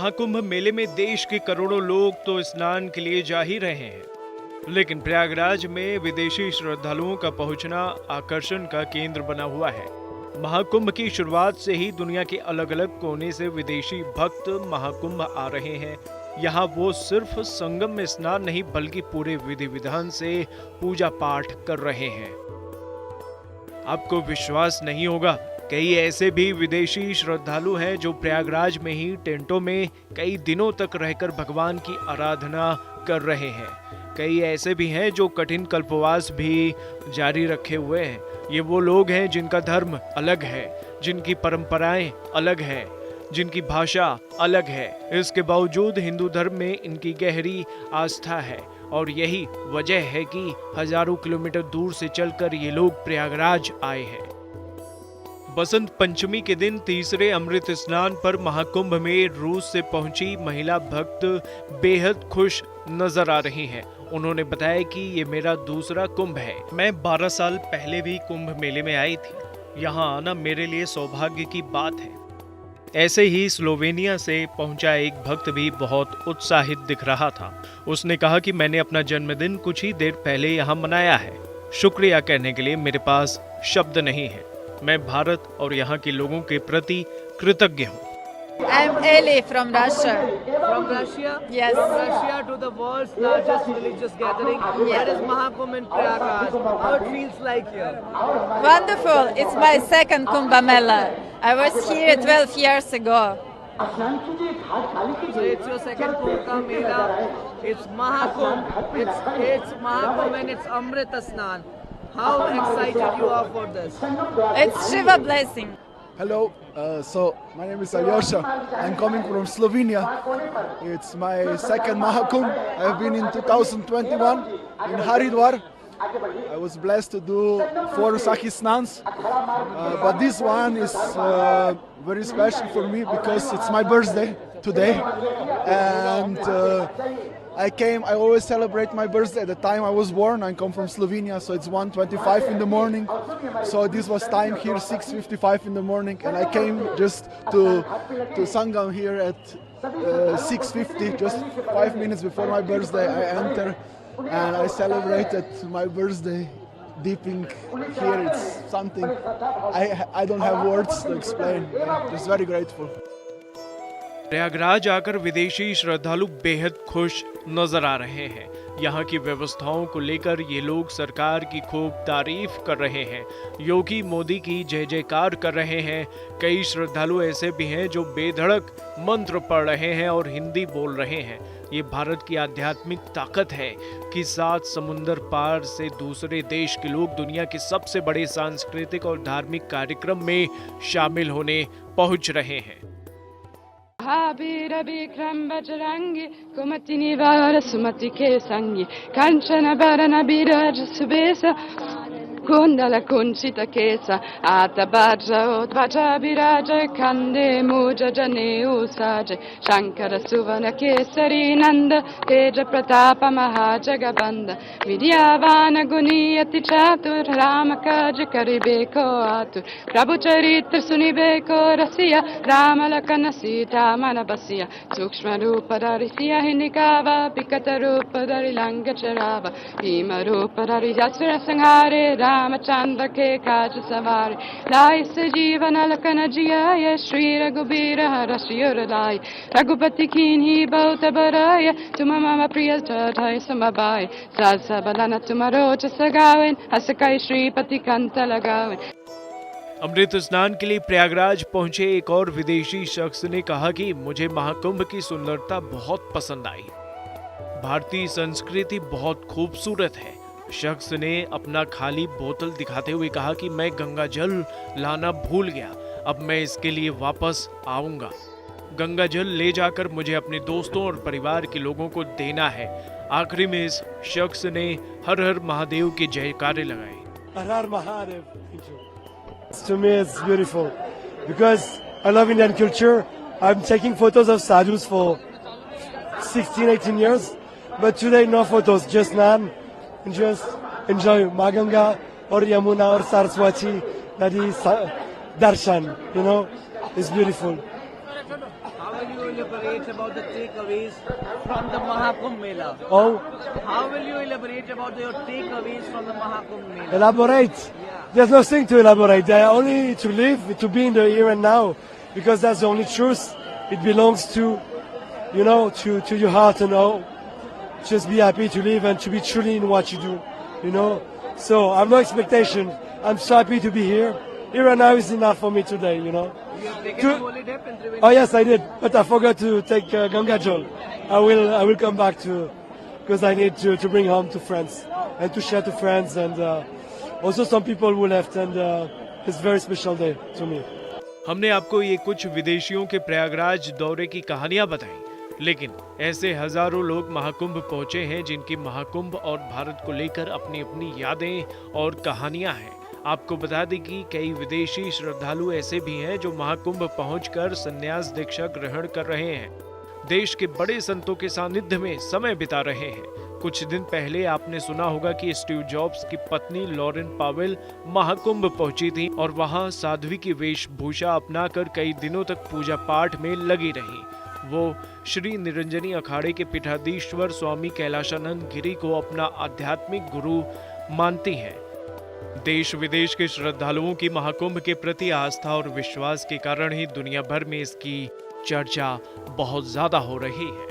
महाकुंभ मेले में देश के करोड़ों लोग तो स्नान के लिए जा ही रहे हैं, लेकिन प्रयागराज में विदेशी श्रद्धालुओं का पहुंचना आकर्षण का केंद्र बना हुआ है। महाकुंभ की शुरुआत से ही दुनिया के अलग अलग कोने से विदेशी भक्त महाकुंभ आ रहे हैं। यहाँ वो सिर्फ संगम में स्नान नहीं बल्कि पूरे विधि विधान से पूजा पाठ कर रहे हैं। आपको विश्वास नहीं होगा, कई ऐसे भी विदेशी श्रद्धालु हैं जो प्रयागराज में ही टेंटों में कई दिनों तक रहकर भगवान की आराधना कर रहे हैं। कई ऐसे भी हैं जो कठिन कल्पवास भी जारी रखे हुए हैं। ये वो लोग हैं जिनका धर्म अलग है, जिनकी परंपराएं अलग है, जिनकी भाषा अलग है। इसके बावजूद हिंदू धर्म में इनकी गहरी आस्था है और यही वजह है कि हजारों किलोमीटर दूर से चलकर ये लोग प्रयागराज आए हैं। बसंत पंचमी के दिन तीसरे अमृत स्नान पर महाकुंभ में रूस से पहुंची महिला भक्त बेहद खुश नजर आ रही हैं। उन्होंने बताया कि ये मेरा दूसरा कुंभ है। मैं 12 साल पहले भी कुंभ मेले में आई थी। यहाँ आना मेरे लिए सौभाग्य की बात है। ऐसे ही स्लोवेनिया से पहुंचा एक भक्त भी बहुत उत्साहित दिख रहा था। उसने कहा कि मैंने अपना जन्मदिन कुछ ही देर पहले यहाँ मनाया है। शुक्रिया कहने के लिए मेरे पास शब्द नहीं है। मैं भारत और यहाँ के लोगों के प्रति कृतज्ञ हूँ। I'm Eli from Russia. From Russia? Yes. From Russia to the world's largest religious gathering. Yes. That is Mahakumbh in Prayagraj. How it feels like here? Wonderful. It's my second Kumbh Mela. I was here 12 years ago. So it's your second Kumbh Mela. It's Mahakumbh. It's Mahakumbh and it's Amrita Snan. How excited you are for this? It's Shiva blessing. Hello, so my name is Alyosha. I'm coming from Slovenia. It's my second Mahakumbh. I've been in 2021 in Haridwar. I was blessed to do 4 Sakhi Snans, but this one is very special for me because it's my birthday today, and I always celebrate my birthday at the time I was born. I come from Slovenia, so it's 1:25 in the morning. So this was time here, 6:55 in the morning, and I came just to Sangam here at 6:50, just 5 minutes before my birthday. I enter and I celebrated my birthday. Dipping here, it's something I don't have words to explain. I'm just very grateful. Prayagraj आकर विदेशी श्रद्धालु बेहद खुश नजर आ रहे हैं। यहाँ की व्यवस्थाओं को लेकर ये लोग सरकार की खूब तारीफ कर रहे हैं। योगी मोदी की जय जयकार कर रहे हैं। कई श्रद्धालु ऐसे भी हैं जो बेधड़क मंत्र पढ़ रहे हैं और हिंदी बोल रहे हैं। ये भारत की आध्यात्मिक ताकत है कि 7 समुंदर पार से दूसरे देश के लोग दुनिया के सबसे बड़े सांस्कृतिक और धार्मिक कार्यक्रम में शामिल होने पहुंच रहे हैं। Habira Bikram Bajrangi, Kumatini Vara Sumati Kesangi, Kanchana Barana Biraj Subesa, Kundala Kunchita Kesa, Atabaja Utvaja Biraja Kande Muja Jane Usaja, Shankara Suvana Kesari Nanda, Teja Pratapa Mahajagabanda, Vidyavana Guniyati Chatur, Ramakaja Karibeko Atur, Prabhu Charitra Sunibeko Rasia, Ramalakana Sita Manabasiya, Sukshma Rupadarisiya Hinikava, Pikata Rupadari Langa Charava, Bhima Rupadari Yasura Sanghare, Ramachandra ke kaj savari, Lai se jivana lakana jiyaya, Shri Raghubira harashiyur lai, Raghupati kinhi bauta baraya, Tuma mama priya jadhai samabai, Salsa balana tumarocha sagawen, Hasakai Shri Pati kanta lagawen. अमृत स्नान के लिए प्रयागराज पहुंचे एक और विदेशी शख्स ने कहा कि मुझे महाकुंभ की सुंदरता बहुत पसंद आई। भारतीय संस्कृति बहुत खूबसूरत है। शख्स ने अपना खाली बोतल दिखाते हुए कहा कि मैं गंगा जल लाना भूल गया, अब मैं इसके लिए वापस आऊंगा। गंगा जल ले जाकर मुझे अपने दोस्तों और परिवार के लोगों को देना है। आखिरी में इस शख्स ने हर हर महादेव की जयकारे लगाई। हर हर Mahadev. To me it's beautiful because I love Indian culture. I'm taking photos of sadhus for 16-18 years, but today no photos, just Nan, and just enjoy Maganga or Yamuna or Saraswati, that is darshan, you know, it's beautiful. How will you elaborate about the takeaways from the Mahakumbh Mela? Oh, How will you elaborate about your takeaways from the Mahakumbh Mela? elaborate. There's nothing to elaborate. Only to live, to be in the here and now, because that's the only truth. It belongs to, you know, to your heart, you know. Just be happy to live and to be truly in what you do, you know. So I've no expectation. I'm so happy to be here. Here and now is enough for me today, you know. You have taken To- a holy dip in Triveni. Oh yes, I did, but I forgot to take Ganga Jal. I will come back to, because I need to bring home to friends and to share to friends and also some people who left and it's a very special day to me. हमने आपको ये कुछ विदेशियों के प्रयागराज दौरे की कहानियां बताई, लेकिन ऐसे हजारों लोग महाकुंभ पहुंचे हैं जिनकी महाकुंभ और भारत को लेकर अपनी अपनी यादें और कहानियां हैं। आपको बता दें कि कई विदेशी श्रद्धालु ऐसे भी हैं जो महाकुंभ पहुंचकर संन्यास दीक्षा ग्रहण कर रहे हैं, देश के बड़े संतों के सानिध्य में समय बिता रहे हैं। कुछ दिन पहले आपने सुना होगा कि स्टीव जॉब्स की पत्नी लॉरेन पावेल महाकुंभ पहुंची थी और वहां साध्वी की वेशभूषा अपनाकर कई दिनों तक पूजा पाठ में लगी रही। वो श्री निरंजनी अखाड़े के पीठाधीश्वर स्वामी कैलाशानंद गिरी को अपना आध्यात्मिक गुरु मानती हैं। देश विदेश के श्रद्धालुओं की महाकुंभ के प्रति आस्था और विश्वास के कारण ही दुनिया भर में इसकी चर्चा बहुत ज्यादा हो रही है।